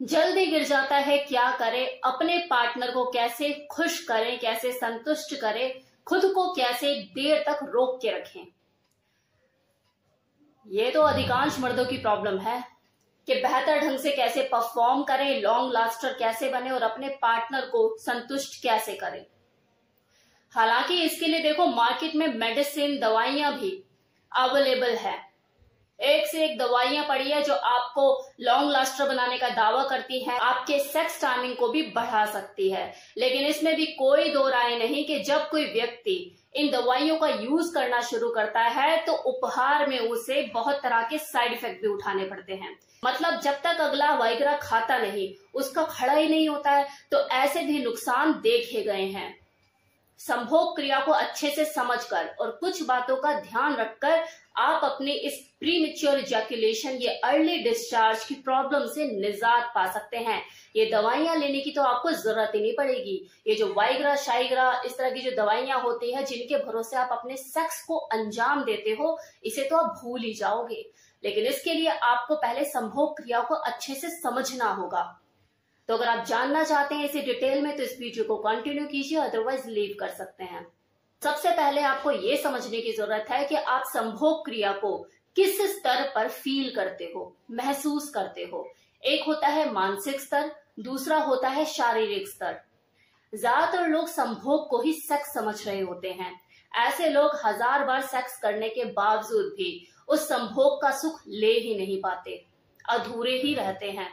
जल्दी गिर जाता है, क्या करे? अपने पार्टनर को कैसे खुश करें, कैसे संतुष्ट करें, खुद को कैसे देर तक रोक के रखें। ये तो अधिकांश मर्दों की प्रॉब्लम है कि बेहतर ढंग से कैसे परफॉर्म करें, लॉन्ग लास्टर कैसे बने और अपने पार्टनर को संतुष्ट कैसे करें। हालांकि इसके लिए देखो, मार्केट में मेडिसिन, दवाइयां भी अवेलेबल है। एक से एक दवाइयां पड़ी है जो आपको लॉन्ग लास्टर बनाने का दावा करती है, आपके सेक्स टाइमिंग को भी बढ़ा सकती है। लेकिन इसमें भी कोई दो राय नहीं कि जब कोई व्यक्ति इन दवाइयों का यूज करना शुरू करता है तो उपहार में उसे बहुत तरह के साइड इफेक्ट भी उठाने पड़ते हैं। मतलब जब तक अगला वाइग्रा खाता नहीं, उसका खड़ा ही नहीं होता है, तो ऐसे भी नुकसान देखे गए हैं। संभोग क्रिया को अच्छे से समझकर और कुछ बातों का ध्यान रखकर आप अपने इस प्रीमेच्योर इजैकुलेशन, ये अर्ली डिस्चार्ज की प्रॉब्लम से निजात पा सकते हैं। ये दवाइयां लेने की तो आपको जरूरत ही नहीं पड़ेगी। ये जो वाइग्रा, शाइग्रा, इस तरह की जो दवाइयां होती है जिनके भरोसे आप अपने सेक्स को अंजाम देते हो, इसे तो आप भूल ही जाओगे। लेकिन इसके लिए आपको पहले संभोग क्रिया को अच्छे से समझना होगा। तो अगर आप जानना चाहते हैं इसे डिटेल में तो इस वीडियो को कंटिन्यू कीजिए, अदरवाइज लीव कर सकते हैं। सबसे पहले आपको ये समझने की जरूरत है कि आप संभोग क्रिया को किस स्तर पर फील करते हो, महसूस करते हो। एक होता है मानसिक स्तर, दूसरा होता है शारीरिक स्तर। ज्यादातर लोग संभोग को ही सेक्स समझ रहे होते हैं। ऐसे लोग 1000 बार सेक्स करने के बावजूद भी उस संभोग का सुख ले ही नहीं पाते, अधूरे ही रहते हैं।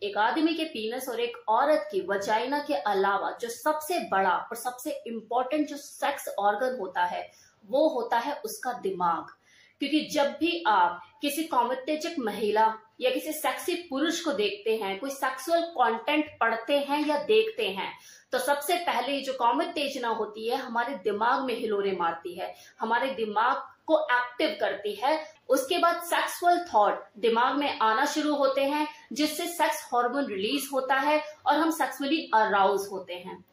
एक आदमी के पीनस और एक औरत की वजाइना के अलावा जो सबसे बड़ा और सबसे इंपॉर्टेंट जो सेक्स ऑर्गन होता है वो होता है उसका दिमाग। क्योंकि जब भी आप किसी कामोत्तेजक महिला या किसी सेक्सी पुरुष को देखते हैं, कोई सेक्सुअल कंटेंट पढ़ते हैं या देखते हैं, तो सबसे पहले जो कामोत्तेजना होती है हमारे दिमाग में हिलोरे मारती है, हमारे दिमाग को एक्टिव करती है। उसके बाद सेक्सुअल थॉट दिमाग में आना शुरू होते हैं, जिससे सेक्स हार्मोन रिलीज होता है और हम सेक्सुअली अराउज होते हैं।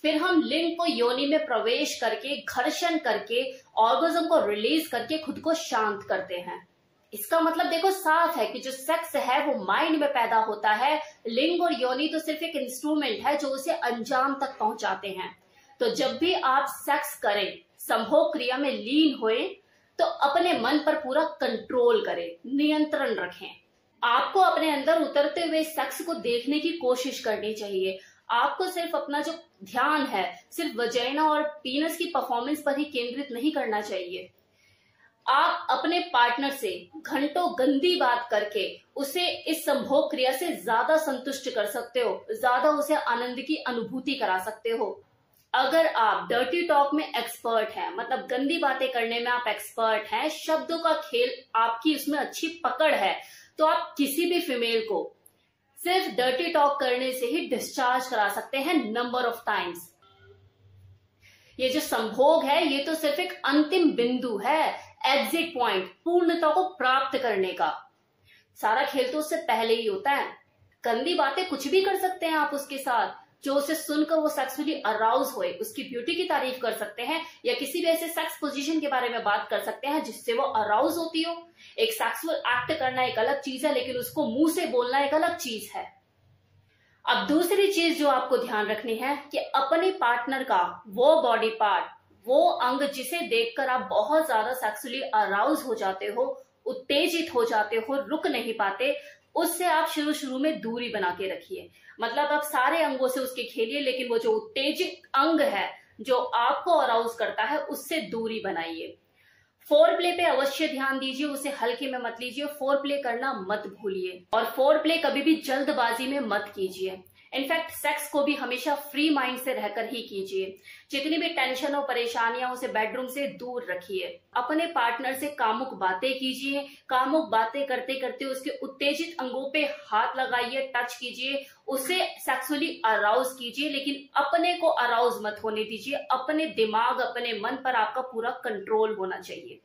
फिर हम लिंग को योनि में प्रवेश करके, घर्षण करके, ऑर्गेज्म को रिलीज करके खुद को शांत करते हैं। इसका मतलब देखो साफ है कि जो सेक्स है वो माइंड में पैदा होता है। लिंग और योनि तो सिर्फ एक इंस्ट्रूमेंट है जो उसे अंजाम तक पहुंचाते हैं। तो जब भी आप सेक्स करें, संभोग क्रिया में लीन होए, तो अपने मन पर पूरा कंट्रोल करें, नियंत्रण रखें। आपको अपने अंदर उतरते हुए सेक्स को देखने की कोशिश करनी चाहिए। आपको सिर्फ अपना जो ध्यान है सिर्फ वजाइना और पीनस की परफॉर्मेंस पर ही केंद्रित नहीं करना चाहिए। आप अपने पार्टनर से घंटों गंदी बात करके उसे इस संभोग क्रिया से ज्यादा संतुष्ट कर सकते हो, ज्यादा उसे आनंद की अनुभूति करा सकते हो। अगर आप डर्टी टॉक में एक्सपर्ट हैं, मतलब गंदी बातें करने में आप एक्सपर्ट हैं, शब्दों का खेल आपकी उसमें अच्छी पकड़ है, तो आप किसी भी फीमेल को सिर्फ डर्टी टॉक करने से ही डिस्चार्ज करा सकते हैं नंबर ऑफ टाइम्स। ये जो संभोग है ये तो सिर्फ एक अंतिम बिंदु है, एग्जिट पॉइंट, पूर्णता को प्राप्त करने का। सारा खेल तो उससे पहले ही होता है। गंदी बातें कुछ भी कर सकते हैं आप उसके साथ, जो उसे सुनकर वो सेक्सुअली अराउज होए, उसकी ब्यूटी की तारीफ कर सकते हैं या किसी भी ऐसे सेक्स पोजीशन के बारे में बात कर सकते हैं जिससे वो अराउज होती हो। एक सेक्सुअल एक्ट करना एक अलग चीज है, लेकिन उसको मुंह से बोलना एक अलग चीज है। अब दूसरी चीज जो आपको ध्यान रखनी है कि अपने पार्टनर का वो बॉडी पार्ट, वो अंग जिसे देखकर आप बहुत ज्यादा सेक्सुअली अराउज हो जाते हो, उत्तेजित हो जाते हो, रुक नहीं पाते, उससे आप शुरू शुरू में दूरी बना के रखिए। मतलब आप सारे अंगों से उसके खेलिए, लेकिन वो जो उत्तेजित अंग है जो आपको अराउज करता है उससे दूरी बनाइए। फोर प्ले पे अवश्य ध्यान दीजिए, उसे हल्के में मत लीजिए, फोर प्ले करना मत भूलिए। और फोर प्ले कभी भी जल्दबाजी में मत कीजिए। इनफैक्ट सेक्स को भी हमेशा फ्री माइंड से रहकर ही कीजिए। जितनी भी टेंशन और परेशानियां उसे बेडरूम से दूर रखिए। अपने पार्टनर से कामुक बातें कीजिए। कामुक बातें करते करते उसके उत्तेजित अंगों पे हाथ लगाइए, टच कीजिए, उसे सेक्सुअली अराउज कीजिए, लेकिन अपने को अराउज मत होने दीजिए। अपने दिमाग, अपने मन पर आपका पूरा कंट्रोल होना चाहिए।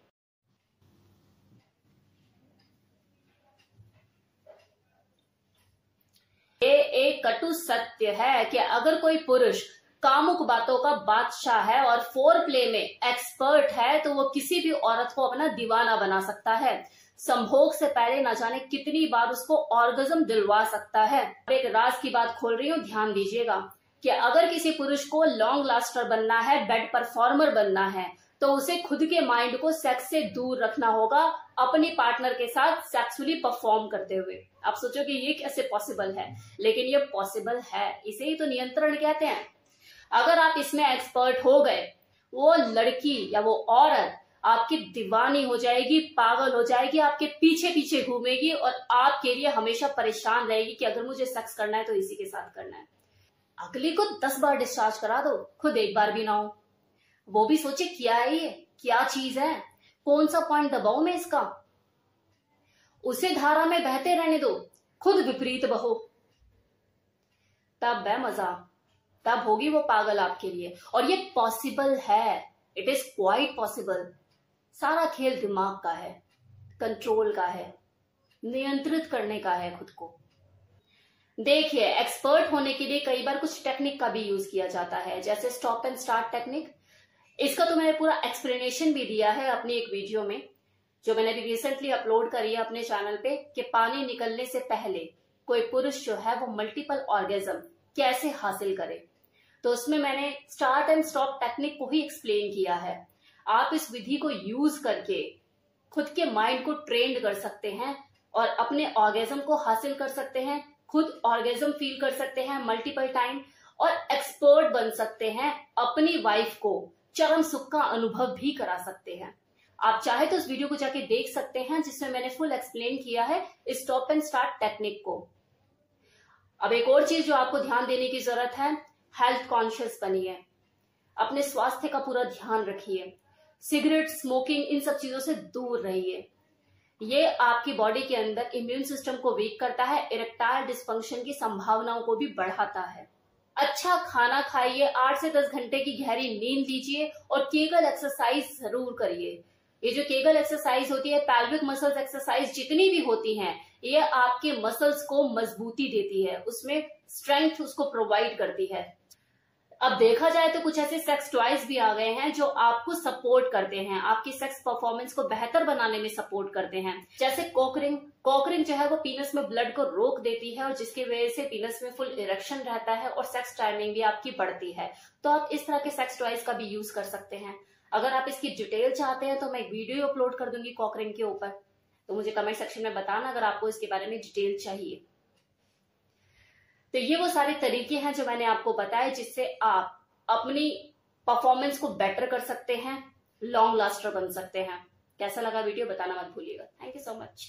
ये एक कटु सत्य है कि अगर कोई पुरुष कामुक बातों का बादशाह है और फोर प्ले में एक्सपर्ट है, तो वो किसी भी औरत को अपना दीवाना बना सकता है। संभोग से पहले न जाने कितनी बार उसको ऑर्गेज्म दिलवा सकता है। एक राज की बात खोल रही हूँ, ध्यान दीजिएगा कि अगर किसी पुरुष को लॉन्ग लास्टर बनना है, बेड परफॉर्मर बनना है, तो उसे खुद के माइंड को सेक्स से दूर रखना होगा अपनी पार्टनर के साथ सेक्सुअली परफॉर्म करते हुए। आप सोचोगे ये कैसे पॉसिबल है, लेकिन ये पॉसिबल है, इसे ही तो नियंत्रण कहते हैं। अगर आप इसमें एक्सपर्ट हो गए, वो लड़की या वो औरत आपकी दीवानी हो जाएगी, पागल हो जाएगी, आपके पीछे पीछे घूमेगी और आपके लिए हमेशा परेशान रहेगी कि अगर मुझे सेक्स करना है तो इसी के साथ करना है। अगली को 10 बार डिस्चार्ज करा दो, खुद एक बार भी ना हो। वो भी सोचे क्या है ये, क्या चीज है, कौन सा पॉइंट दबाऊं मैं इसका। उसे धारा में बहते रहने दो, खुद विपरीत बहो, तब है मजा, तब होगी वो पागल आपके लिए। और ये पॉसिबल है, इट इज क्वाइट पॉसिबल। सारा खेल दिमाग का है, कंट्रोल का है, नियंत्रित करने का है खुद को। देखिए, एक्सपर्ट होने के लिए कई बार कुछ टेक्निक का भी यूज किया जाता है, जैसे स्टॉप एंड स्टार्ट टेक्निक। इसका तो मैंने पूरा एक्सप्लेनेशन भी दिया है अपनी एक वीडियो में, जो मैंने अभी रिसेंटली अपलोड करी है अपने चैनल पे, कि पानी निकलने से पहले कोई पुरुष जो है वो मल्टीपल ऑर्गेज्म कैसे हासिल करे। तो उसमें मैंने स्टार्ट एंड स्टॉप टेक्निक को ही एक्सप्लेन किया है। आप इस विधि को यूज करके खुद के माइंड को ट्रेंड कर सकते हैं और अपने ऑर्गेज्म को हासिल कर सकते हैं, खुद ऑर्गेज्म फील कर सकते हैं मल्टीपल टाइम, और एक्सपर्ट बन सकते हैं, अपनी वाइफ को चरम सुख का अनुभव भी करा सकते हैं। आप चाहे तो इस वीडियो को जाके देख सकते हैं, जिसमें मैंने फुल एक्सप्लेन किया है स्टॉप एंड स्टार्ट टेक्निक को। अब एक और चीज जो आपको ध्यान देने की जरूरत है, हेल्थ कॉन्शियस बनिए, अपने स्वास्थ्य का पूरा ध्यान रखिए, सिगरेट, स्मोकिंग, इन सब चीजों से दूर रहिए। ये आपकी बॉडी के अंदर इम्यून सिस्टम को वीक करता है, इरेक्टाइल डिस्फंक्शन की संभावनाओं को भी बढ़ाता है। अच्छा खाना खाइए, 8 से 10 घंटे की गहरी नींद लीजिए और केगल एक्सरसाइज जरूर करिए। ये जो केगल एक्सरसाइज होती है, पैल्विक मसल्स एक्सरसाइज जितनी भी होती हैं, ये आपके मसल्स को मजबूती देती है, उसमें स्ट्रेंथ उसको प्रोवाइड करती है। अब देखा जाए तो कुछ ऐसे सेक्स टॉयज भी आ गए हैं जो आपको सपोर्ट करते हैं, आपकी सेक्स परफॉर्मेंस को बेहतर बनाने में सपोर्ट करते हैं, जैसे कॉकरिंग। कॉकरिंग जो है वो पीनस में ब्लड को रोक देती है और जिसकी वजह से पीनस में फुल इरेक्शन रहता है और सेक्स टाइमिंग भी आपकी बढ़ती है। तो आप इस तरह के सेक्स टॉयज का भी यूज कर सकते हैं। अगर आप इसकी डिटेल चाहते हैं तो मैं एक वीडियो अपलोड कर दूंगी कॉकरिंग के ऊपर, तो मुझे कमेंट सेक्शन में बताना अगर आपको इसके बारे में डिटेल चाहिए। तो ये वो सारे तरीके हैं जो मैंने आपको बताए, जिससे आप अपनी परफॉर्मेंस को बेटर कर सकते हैं, लॉन्ग लास्टर बन सकते हैं। कैसा लगा वीडियो बताना मत भूलिएगा। Thank you so much.